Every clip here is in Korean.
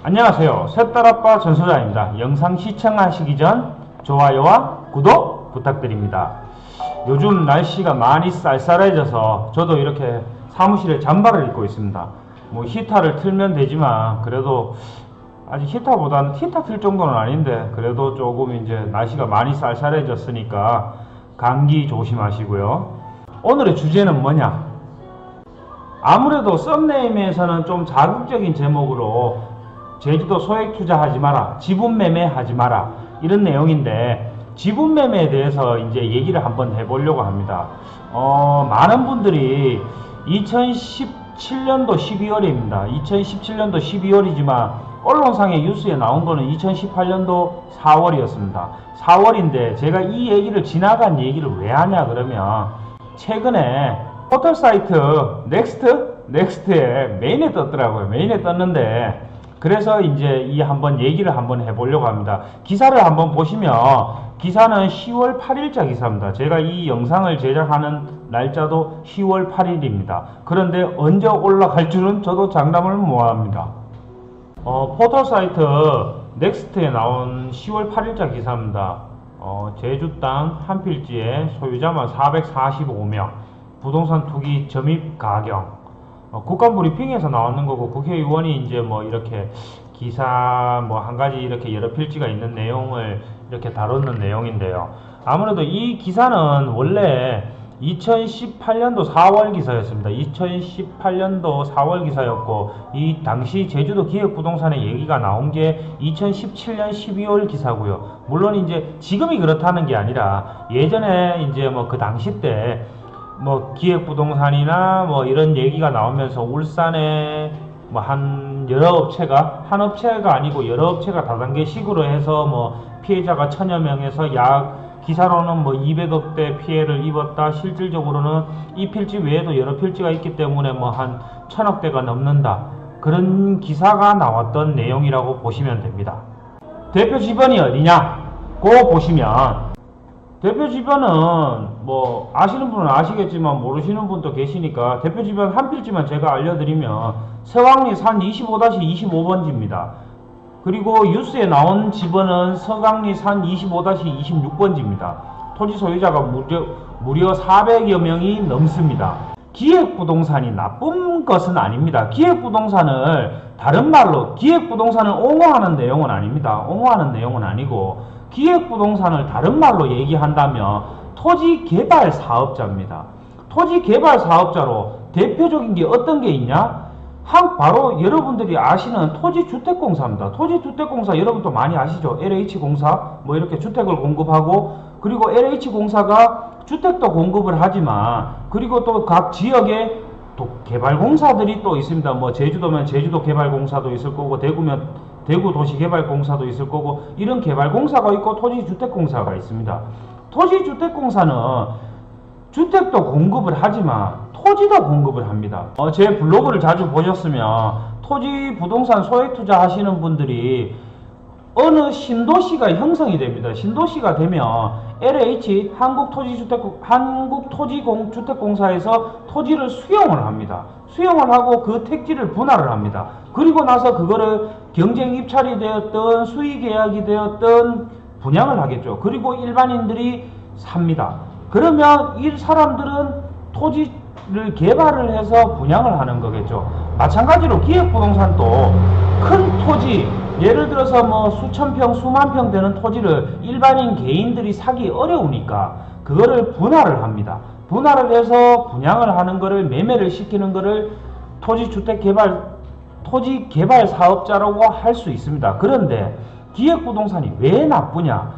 안녕하세요. 셋딸아빠 전소장입니다. 영상 시청하시기 전 좋아요와 구독 부탁드립니다. 요즘 날씨가 많이 쌀쌀해져서 저도 이렇게 사무실에 잠바를 입고 있습니다. 뭐 히터를 틀면 되지만 그래도 아직 히터보다는 히터 틀 정도는 아닌데 그래도 조금 이제 날씨가 많이 쌀쌀해졌으니까 감기 조심하시고요. 오늘의 주제는 뭐냐? 아무래도 썸네임에서는 좀 자극적인 제목으로 제주도 소액 투자하지 마라, 지분 매매하지 마라 이런 내용인데 지분 매매에 대해서 이제 얘기를 한번 해보려고 합니다. 많은 분들이 2017년도 12월입니다. 2017년도 12월이지만 언론상의 뉴스에 나온 거는 2018년도 4월이었습니다. 4월인데 제가 이 얘기를 지나간 얘기를 왜 하냐 그러면 최근에 포털 사이트 넥스트에 메인에 떴더라고요. 메인에 떴는데 그래서 이제 이 한번 얘기를 한번 해보려고 합니다. 기사를 한번 보시면 기사는 10월 8일자 기사입니다. 제가 이 영상을 제작하는 날짜도 10월 8일입니다. 그런데 언제 올라갈 줄은 저도 장담을 못합니다. 포털 사이트 넥스트에 나온 10월 8일자 기사입니다. 제주 땅 한 필지에 소유자만 445명, 부동산 투기 점입 가경. 국감 브리핑에서 나왔는 거고 국회의원이 이제 뭐 이렇게 기사 뭐 한 가지 이렇게 여러 필지가 있는 내용을 이렇게 다루는 내용인데요. 아무래도 이 기사는 원래 2018년도 4월 기사였습니다. 2018년도 4월 기사였고 이 당시 제주도 기획부동산의 얘기가 나온 게 2017년 12월 기사고요. 물론 이제 지금이 그렇다는 게 아니라 예전에 이제 뭐 그 당시 때 뭐 기획부동산이나 뭐 이런 얘기가 나오면서 울산에 뭐 한 여러 업체가 한 업체가 아니고 여러 업체가 다단계식으로 해서 뭐 피해자가 1000여 명에서 약 기사로는 뭐 200억대 피해를 입었다. 실질적으로는 이 필지 외에도 여러 필지가 있기 때문에 뭐 한 1000억대가 넘는다. 그런 기사가 나왔던 내용이라고 보시면 됩니다. 대표 지번이 어디냐? 고 보시면 대표 지번은 뭐 아시는 분은 아시겠지만 모르시는 분도 계시니까 대표 지번 한 필지만 제가 알려드리면 서강리 산 25-25번지입니다. 그리고 뉴스에 나온 지번은 서강리 산 25-26번지입니다. 토지 소유자가 무려 400여 명이 넘습니다. 기획부동산이 나쁜 것은 아닙니다. 기획부동산을 다른 말로 기획부동산을 옹호하는 내용은 아닙니다. 옹호하는 내용은 아니고 기획부동산을 다른 말로 얘기한다면 토지개발 사업자입니다. 토지개발 사업자로 대표적인 게 어떤 게 있냐? 바로 여러분들이 아시는 토지주택공사입니다. 토지주택공사 여러분도 많이 아시죠? LH공사 뭐 이렇게 주택을 공급하고 그리고 LH공사가 주택도 공급을 하지만 그리고 또 각 지역에 또 개발공사들이 또 있습니다. 뭐 제주도면 제주도 개발공사도 있을 거고 대구면 대구 도시개발공사도 있을 거고 이런 개발공사가 있고 토지주택공사가 있습니다. 토지주택공사는 주택도 공급을 하지만 토지도 공급을 합니다. 제 블로그를 자주 보셨으면 토지 부동산 소액 투자 하시는 분들이 어느 신도시가 형성이 됩니다. 신도시가 되면 LH 한국토지주택공사에서 토지를 수용을 합니다. 수용을 하고 그 택지를 분할을 합니다. 그리고 나서 그거를 경쟁 입찰이 되었던 수의 계약이 되었던 분양을 하겠죠. 그리고 일반인들이 삽니다. 그러면 이 사람들은 토지를 개발을 해서 분양을 하는 거겠죠. 마찬가지로 기획부동산도 큰 토지 예를 들어서 뭐 수천 평, 수만 평 되는 토지를 일반인 개인들이 사기 어려우니까 그거를 분할을 합니다. 분할을 해서 분양을 하는 거를 매매를 시키는 거를 토지 개발 사업자라고 할 수 있습니다. 그런데 기획부동산이 왜 나쁘냐?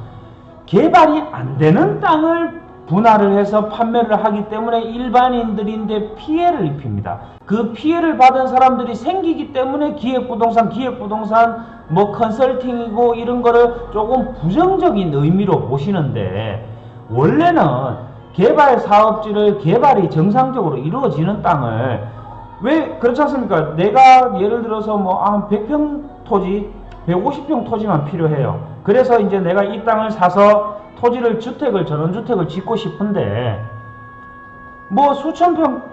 개발이 안 되는 땅을 분할을 해서 판매를 하기 때문에 일반인들인데 피해를 입힙니다. 그 피해를 받은 사람들이 생기기 때문에 기획부동산 뭐 컨설팅이고 이런 거를 조금 부정적인 의미로 보시는데 원래는 개발 사업지를 개발이 정상적으로 이루어지는 땅을 왜 그렇지 않습니까? 내가 예를 들어서 뭐 한 100평 토지 150평 토지만 필요해요. 그래서 이제 내가 이 땅을 사서 토지를 전원주택을 짓고 싶은데 뭐 수천 평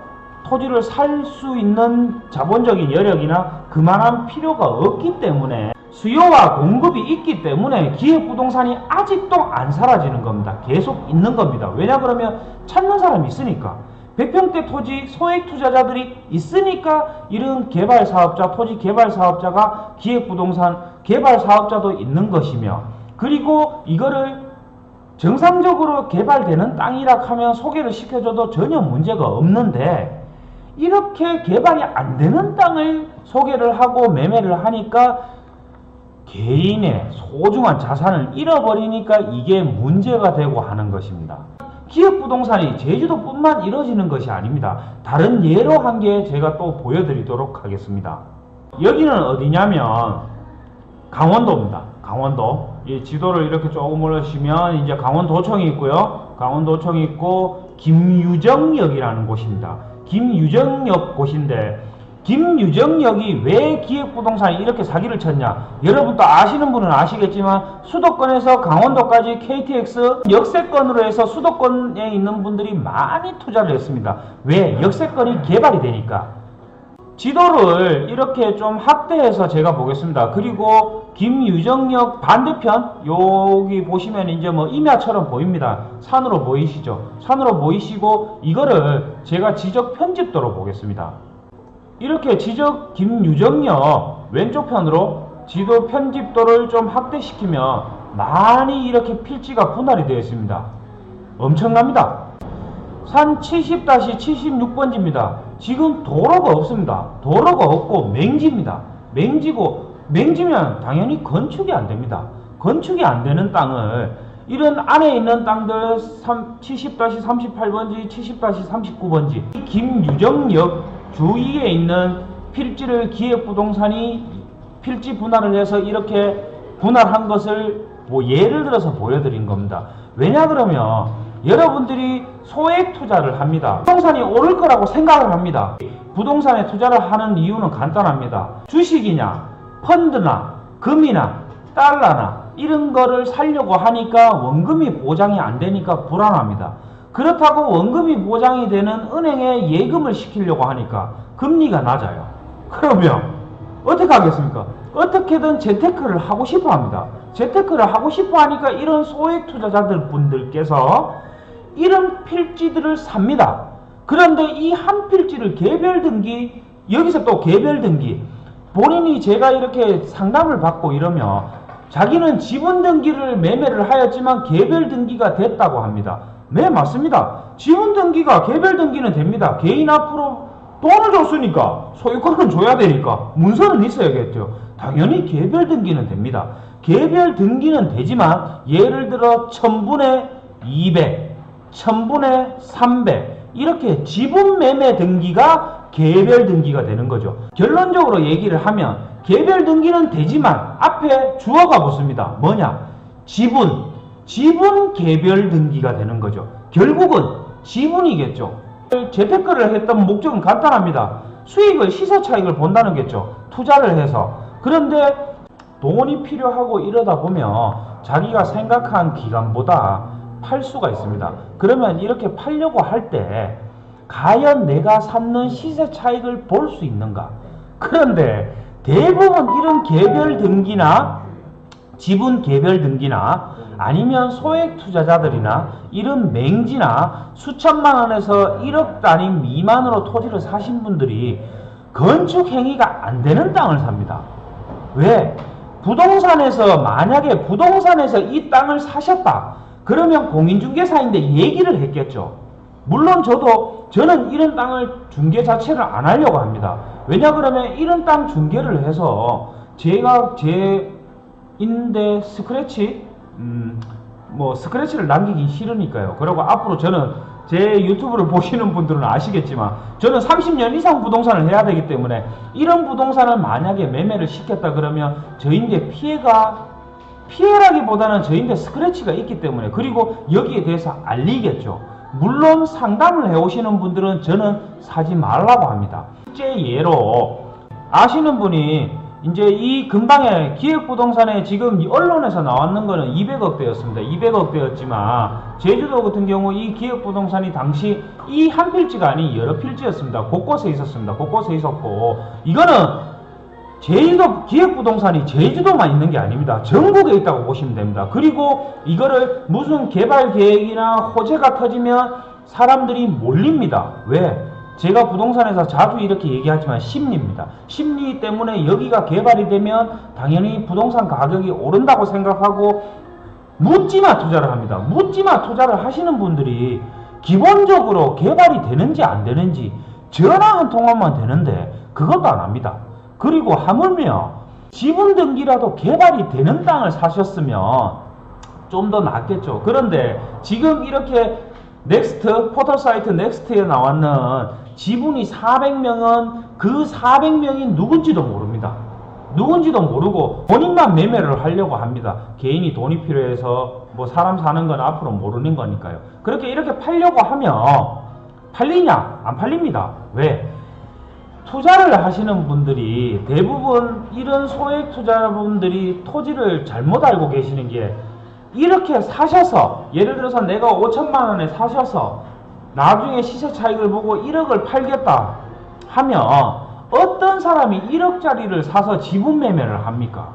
토지를 살 수 있는 자본적인 여력이나 그만한 필요가 없기 때문에 수요와 공급이 있기 때문에 기획부동산이 아직도 안 사라지는 겁니다. 계속 있는 겁니다. 왜냐 그러면 찾는 사람이 있으니까. 100평대 토지 소액 투자자들이 있으니까 이런 개발 사업자, 토지 개발 사업자가 기획부동산 개발 사업자도 있는 것이며, 그리고 이거를 정상적으로 개발되는 땅이라 하면 소개를 시켜줘도 전혀 문제가 없는데, 이렇게 개발이 안 되는 땅을 소개를 하고 매매를 하니까 개인의 소중한 자산을 잃어버리니까 이게 문제가 되고 하는 것입니다. 기획부동산이 제주도뿐만 이루어지는 것이 아닙니다. 다른 예로 한 개 제가 또 보여드리도록 하겠습니다. 여기는 어디냐면 강원도입니다. 강원도. 이 지도를 이렇게 조금 올려주시면 이제 강원도청이 있고요. 강원도청이 있고 김유정역이라는 곳입니다. 김유정역 곳인데, 김유정역이 왜 기획부동산이 이렇게 사기를 쳤냐? 여러분 또 아시는 분은 아시겠지만 수도권에서 강원도까지 KTX 역세권으로 해서 수도권에 있는 분들이 많이 투자를 했습니다. 왜? 역세권이 개발이 되니까. 지도를 이렇게 좀 확대해서 제가 보겠습니다. 그리고 김유정역 반대편 여기 보시면 이제 뭐 임야처럼 보입니다. 산으로 보이시죠? 산으로 보이시고 이거를 제가 지적 편집도로 보겠습니다. 이렇게 지적 김유정역 왼쪽 편으로 지도 편집도를 좀 확대시키면 많이 이렇게 필지가 분할이 되어 있습니다. 엄청납니다. 산 70-76번지입니다. 지금 도로가 없습니다. 도로가 없고 맹지입니다. 맹지고, 맹지면 당연히 건축이 안 됩니다. 건축이 안 되는 땅을 이런 안에 있는 땅들 70-38번지, 70-39번지 김유정역 주위에 있는 필지를 기획부동산이 필지 분할을 해서 이렇게 분할한 것을 뭐 예를 들어서 보여드린 겁니다. 왜냐 그러면 여러분들이 소액 투자를 합니다. 부동산이 오를 거라고 생각을 합니다. 부동산에 투자를 하는 이유는 간단합니다. 주식이냐, 펀드나, 금이나, 달러나 이런 거를 사려고 하니까 원금이 보장이 안 되니까 불안합니다. 그렇다고 원금이 보장이 되는 은행에 예금을 시키려고 하니까 금리가 낮아요. 그러면 어떻게 하겠습니까? 어떻게든 재테크를 하고 싶어 합니다. 재테크를 하고 싶어 하니까 이런 소액 투자자들 분들께서 이런 필지들을 삽니다. 그런데 이 한 필지를 개별 등기, 여기서 또 개별 등기, 본인이 제가 이렇게 상담을 받고 이러면 자기는 지분 등기를 매매를 하였지만 개별 등기가 됐다고 합니다. 네, 맞습니다. 지분 등기가 개별 등기는 됩니다. 개인 앞으로 돈을 줬으니까 소유권은 줘야 되니까 문서는 있어야겠죠. 당연히 개별 등기는 됩니다. 개별 등기는 되지만 예를 들어 1000분의 200, 1000분의 300 이렇게 지분 매매 등기가 개별 등기가 되는 거죠. 결론적으로 얘기를 하면 개별 등기는 되지만 앞에 주어가 붙습니다. 뭐냐? 지분 개별 등기가 되는 거죠. 결국은 지분이겠죠. 재테크를 했던 목적은 간단합니다. 수익을, 시세 차익을 본다는 거죠. 투자를 해서. 그런데 돈이 필요하고 이러다 보면 자기가 생각한 기간보다 팔 수가 있습니다. 그러면 이렇게 팔려고 할 때 과연 내가 샀는 시세 차익을 볼 수 있는가? 그런데 대부분 이런 개별 등기나 지분 개별 등기나 아니면 소액 투자자들이나 이런 맹지나 수천만 원에서 1억 단위 미만으로 토지를 사신 분들이 건축 행위가 안 되는 땅을 삽니다. 왜? 부동산에서 만약에 부동산에서 이 땅을 사셨다. 그러면 공인중개사인데 얘기를 했겠죠. 물론 저는 이런 땅을 중개 자체를 안 하려고 합니다. 왜냐 그러면 이런 땅 중개를 해서 제가 제 인데 스크래치를 남기기 싫으니까요. 그리고 앞으로 저는 제 유튜브를 보시는 분들은 아시겠지만 저는 30년 이상 부동산을 해야 되기 때문에 이런 부동산을 만약에 매매를 시켰다 그러면 저인데 피해라기보다는 저인데 스크래치가 있기 때문에, 그리고 여기에 대해서 알리겠죠. 물론 상담을 해오시는 분들은 저는 사지 말라고 합니다. 실제 예로 아시는 분이 이제 이 근방에 기획부동산에 지금 언론에서 나왔는 거는 200억대였습니다. 200억대였지만 제주도 같은 경우 이 기획부동산이 당시 이 한 필지가 아닌 여러 필지였습니다. 곳곳에 있었습니다. 곳곳에 있었고, 이거는 제주도 기획부동산이 제주도만 있는 게 아닙니다. 전국에 있다고 보시면 됩니다. 그리고 이거를 무슨 개발 계획이나 호재가 터지면 사람들이 몰립니다. 왜? 제가 부동산에서 자주 이렇게 얘기하지만 심리입니다. 심리 때문에 여기가 개발이 되면 당연히 부동산 가격이 오른다고 생각하고 묻지마 투자를 합니다. 묻지마 투자를 하시는 분들이 기본적으로 개발이 되는지 안 되는지 전화 한 통화만 되는데 그것도 안 합니다. 그리고 하물며 지분 등기라도 개발이 되는 땅을 사셨으면 좀 더 낫겠죠. 그런데 지금 이렇게 넥스트, 포털사이트 넥스트에 나왔는 지분이 400명은 그 400명이 누군지도 모릅니다. 누군지도 모르고 본인만 매매를 하려고 합니다. 개인이 돈이 필요해서 뭐 사람 사는 건 앞으로 모르는 거니까요. 그렇게 이렇게 팔려고 하면 팔리냐? 안 팔립니다. 왜? 투자를 하시는 분들이 대부분 이런 소액 투자분들이 토지를 잘못 알고 계시는 게 이렇게 사셔서 예를 들어서 내가 5천만 원에 사셔서 나중에 시세 차익을 보고 1억을 팔겠다 하면 어떤 사람이 1억짜리를 사서 지분 매매를 합니까?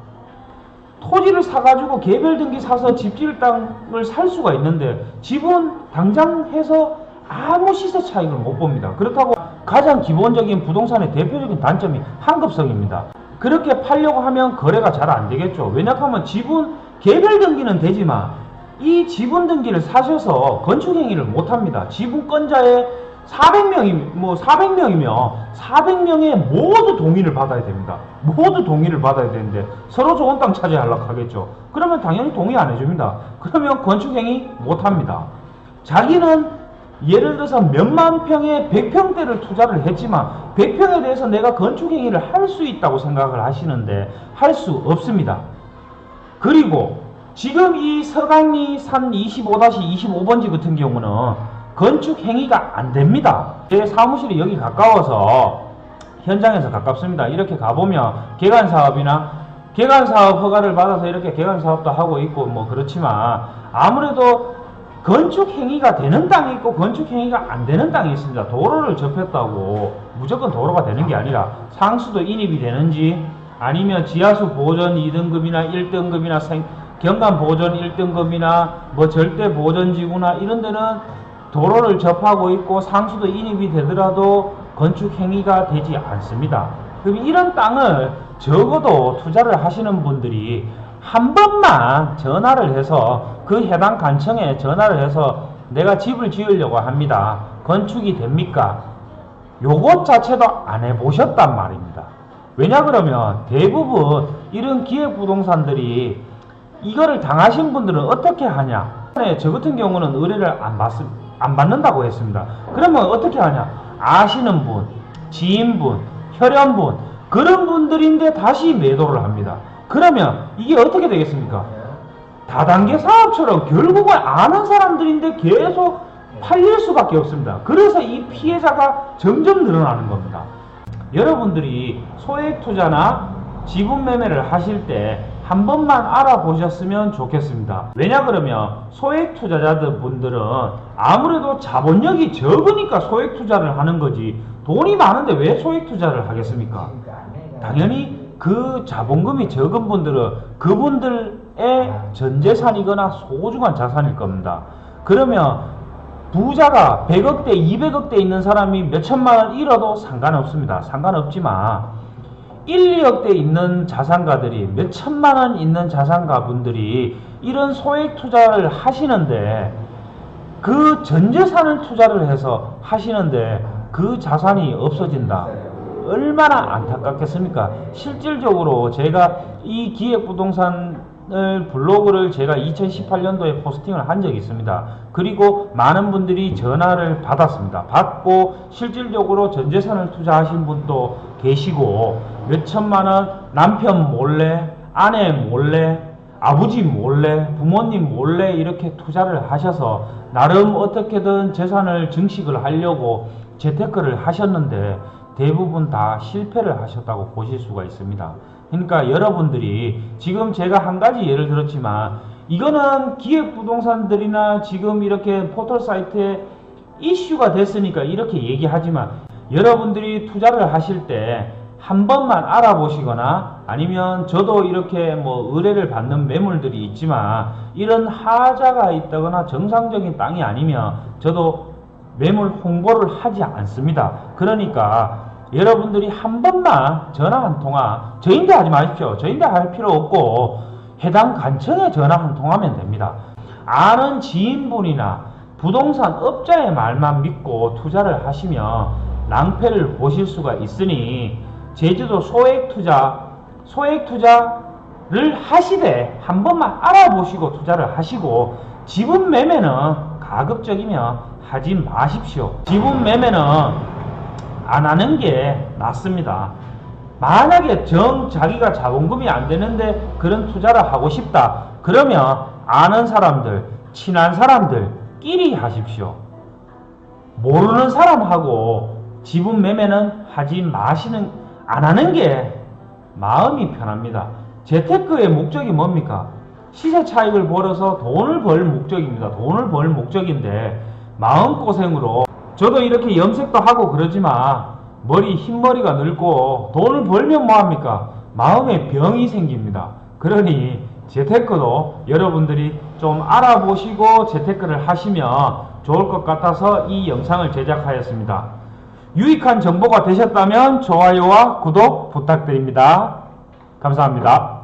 토지를 사가지고 개별 등기 사서 집 지을 땅을 살 수가 있는데 지분 당장 해서 아무 시세 차익을 못 봅니다. 그렇다고 가장 기본적인 부동산의 대표적인 단점이 환급성입니다. 그렇게 팔려고 하면 거래가 잘 안 되겠죠. 왜냐하면 지분 개별 등기는 되지만 이 지분 등기를 사셔서 건축 행위를 못 합니다. 지분권자의 400명이면 400명의 모두 동의를 받아야 됩니다. 모두 동의를 받아야 되는데 서로 좋은 땅 차지하려고 하겠죠. 그러면 당연히 동의 안 해줍니다. 그러면 건축 행위 못 합니다. 자기는 예를 들어서 몇만 평에 100평대를 투자를 했지만 100평에 대해서 내가 건축 행위를 할 수 있다고 생각을 하시는데 할 수 없습니다. 그리고 지금 이 서강리 산 25-25번지 같은 경우는 건축 행위가 안 됩니다. 제 사무실이 여기 가까워서 현장에서 가깝습니다. 이렇게 가보면 개간사업 허가를 받아서 이렇게 개간사업도 하고 있고 뭐 그렇지만 아무래도 건축 행위가 되는 땅이 있고 건축 행위가 안 되는 땅이 있습니다. 도로를 접했다고 무조건 도로가 되는 게 아니라 상수도 인입이 되는지 아니면 지하수 보전 2등급이나 1등급이나 경관 보전 1등급이나 뭐 절대 보전지구나 이런 데는 도로를 접하고 있고 상수도 인입이 되더라도 건축 행위가 되지 않습니다. 그럼 이런 땅을 적어도 투자를 하시는 분들이 한 번만 전화를 해서 그 해당 관청에 전화를 해서 내가 집을 지으려고 합니다. 건축이 됩니까? 요것 자체도 안 해보셨단 말입니다. 왜냐 그러면 대부분 이런 기획부동산들이 이거를 당하신 분들은 어떻게 하냐? 저 같은 경우는 의뢰를 안 받는다고 했습니다. 그러면 어떻게 하냐? 아시는 분, 지인분, 혈연분 그런 분들인데 다시 매도를 합니다. 그러면 이게 어떻게 되겠습니까? 다단계 사업처럼 결국은 아는 사람들인데 계속 팔릴 수밖에 없습니다. 그래서 이 피해자가 점점 늘어나는 겁니다. 여러분들이 소액 투자나 지분 매매를 하실 때 한 번만 알아보셨으면 좋겠습니다. 왜냐 그러면 소액 투자자들 분들은 아무래도 자본력이 적으니까 소액 투자를 하는 거지 돈이 많은데 왜 소액 투자를 하겠습니까? 당연히 그 자본금이 적은 분들은 그분들의 전재산이거나 소중한 자산일 겁니다. 그러면 부자가 100억대, 200억대 있는 사람이 몇천만 원 잃어도 상관없습니다. 상관없지만 1, 2억대 있는 자산가들이 몇천만 원 있는 자산가 분들이 이런 소액 투자를 하시는데 그 전재산을 투자를 해서 하시는데 그 자산이 없어진다. 얼마나 안타깝겠습니까? 실질적으로 제가 이 기획부동산을 블로그를 제가 2018년도에 포스팅을 한 적이 있습니다. 그리고 많은 분들이 전화를 받았습니다. 받고 실질적으로 전재산을 투자하신 분도 계시고 몇천만 원 남편 몰래, 아내 몰래, 아버지 몰래, 부모님 몰래 이렇게 투자를 하셔서 나름 어떻게든 재산을 증식을 하려고 재테크를 하셨는데 대부분 다 실패를 하셨다고 보실 수가 있습니다. 그러니까 여러분들이 지금 제가 한 가지 예를 들었지만 이거는 기획부동산들이나 지금 이렇게 포털 사이트에 이슈가 됐으니까 이렇게 얘기하지만 여러분들이 투자를 하실 때 한 번만 알아보시거나 아니면 저도 이렇게 뭐 의뢰를 받는 매물들이 있지만 이런 하자가 있다거나 정상적인 땅이 아니면 저도 매물 홍보를 하지 않습니다. 그러니까 여러분들이 한 번만 전화 한 통화, 저인데 하지 마십시오. 저인데 할 필요 없고 해당 관청에 전화 한 통하면 됩니다. 아는 지인분이나 부동산 업자의 말만 믿고 투자를 하시면 낭패를 보실 수가 있으니 제주도 소액 투자를 하시되 한 번만 알아보시고 투자를 하시고 지분 매매는 가급적이면 하지 마십시오. 지분 매매는 안 하는 게 낫습니다. 만약에 자기가 자본금이 안 되는데 그런 투자를 하고 싶다. 그러면 아는 사람들, 친한 사람들끼리 하십시오. 모르는 사람하고 지분 매매는 안 하는 게 마음이 편합니다. 재테크의 목적이 뭡니까? 시세 차익을 벌어서 돈을 벌 목적입니다. 돈을 벌 목적인데 마음고생으로 저도 이렇게 염색도 하고 그러지만 흰머리가 늙고 돈을 벌면 뭐합니까? 마음에 병이 생깁니다. 그러니 재테크도 여러분들이 좀 알아보시고 재테크를 하시면 좋을 것 같아서 이 영상을 제작하였습니다. 유익한 정보가 되셨다면 좋아요와 구독 부탁드립니다. 감사합니다.